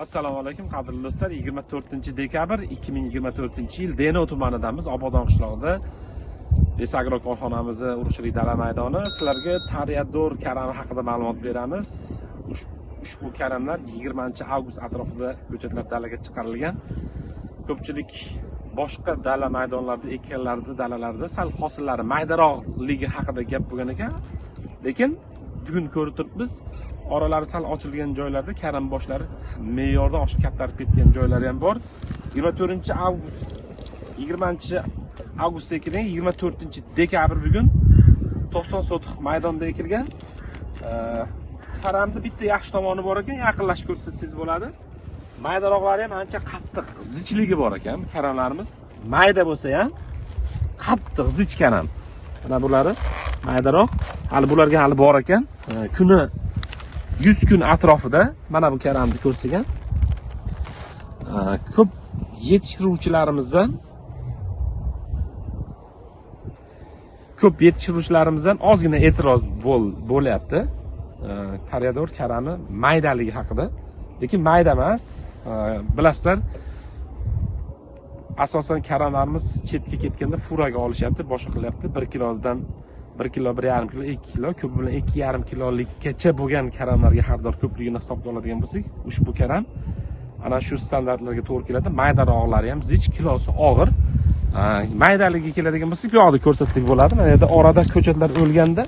Assalomu alaykum qadrli do'stlar. 24-dekabr 2024-yil Denov tumanidamiz, Obodon qishlog'ida Lesagro korxonamizni urug'chilik dala maydoni. Sizlarga Toreador karami haqida ma'lumot beramiz. Ushbu karamlar 20-avgust atrofida ko'chatlar dalaga chiqarilgan. Ko'pchilik boshqa dala maydonlarda ekkanlarda, dalalarda sal hosillari maydaroqligi haqida gap bo'lgan ekan. Lekin bugun ko'rib turibmiz, oralari sal ochilgan joylarda karam boshlari me'yordan oshib kattarib ketgan joylari ham bor. 20-avgust ekilgan, 24-dekabr bugun 90 sotix maydonda ekilgan. Karamni bitta yaxshi tomoni bor ekan, yaqinlashib ko'rsangiz bo'ladi. Maydaroqlari ham ancha qattiq, zichligi bor ekan. Karamlarimiz mayda bo'lsa ham qattiq zich karam. Mana bulari maydaroq, hali bularga hali bor ekan. Kuni 100 kun atrofida mana bu karamni ko'rsagan. Ko'p yetishtiruvchilarimizdan ozgina e'tiroz bo'lyapti. Toreador karami maydaligi haqida. Lekin mayda emas. Bilasizlar, asosan karamlarimiz chetga ketganda furaga olishyapti, boshqa qilyapti. 1 kilodan 1 kilo, 1,5 kilo, 2 kilo, ko'p bilan 2,5 kilolikgacha bo'lgan karamlarga xaridor ko'pligini hisobga oladigan bo'lsak, ushbu karam ana shu standartlarga to'g'ri keladi. Maydaroqlari ham zich, kilosi og'ir. Maydaligiga keladigan bo'lsak, bu yoqda ko'rsatsak bo'ladi. Mana yerda orada ko'chatlar o'lganda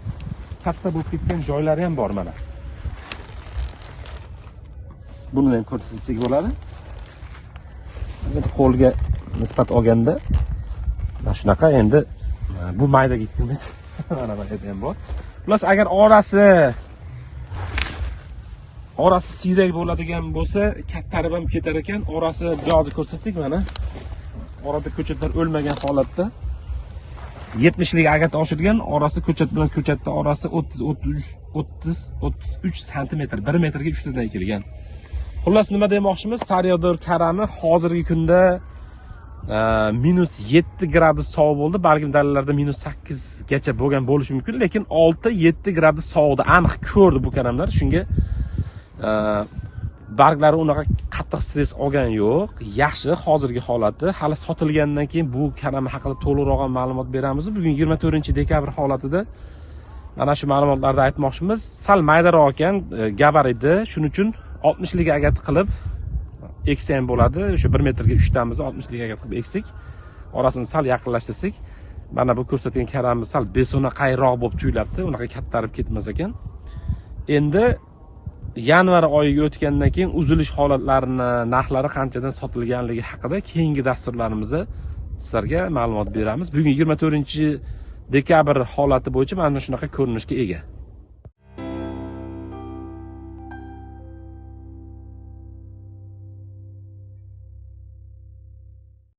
katta bo'lib ketgan joylari ham bor mana. Buni ham ko'rsatsak bo'ladi. Hozir qo'lga nisbat olganda mana shunaqa, endi bu maydaga yetmaydi. Mana bu yerda ham bor. Plus agar orasi siyrak bo'ladigan bo'lsa, kattarib ham ketar ekan. Orasi bu yoqda ko'rsatsak, mana orada ko'chatlar o'lmagan holatda 70 lik agat oshirgan, orasi ko'chat bilan ko'chatning orasi 30-33 sm, 1 metrga 3 tadan ekilgan. Xullas, nima demoqchimiz? Toreador karami hozirgi kunda -7 gradus sovuq bo'ldi. Balkim dalalarda -8 gacha bo'lgan bo'lishi mumkin, lekin 6-7 gradus sovuqda aniq ko'rdi bu karamlar. Shunga barglari unaqa qattiq stress olgan yo'q. Yaxshi hozirgi holati. Hali sotilgandan keyin bu karam haqida to'liqroq ma'lumot beramiz. Bugun 24-dekabr holatida mana shu ma'lumotlarni aytmoqchimiz. Sal maydaroq ekan, gabariti. Shuning uchun 60 lik agat qilib eksa ham bo'ladi. O'sha 1 metrga 3 tamizni 60 lik agat qilib eksak, orasini sal yaqinlashtirsak, mana bu ko'rsatgan karamiz sal besonaqayroq bo'lib tuyuladi. Unaqa kattarib ketmas ekan. Endi yanvar oyiga o'tgandan keyin uzilish holatlarini, narxlari qanchadan sotilganligi haqida keyingi dasturlarimizda sizlarga ma'lumot beramiz. Bugun 24-dekabr holati bo'yicha mana shunaqa ko'rinishga ega.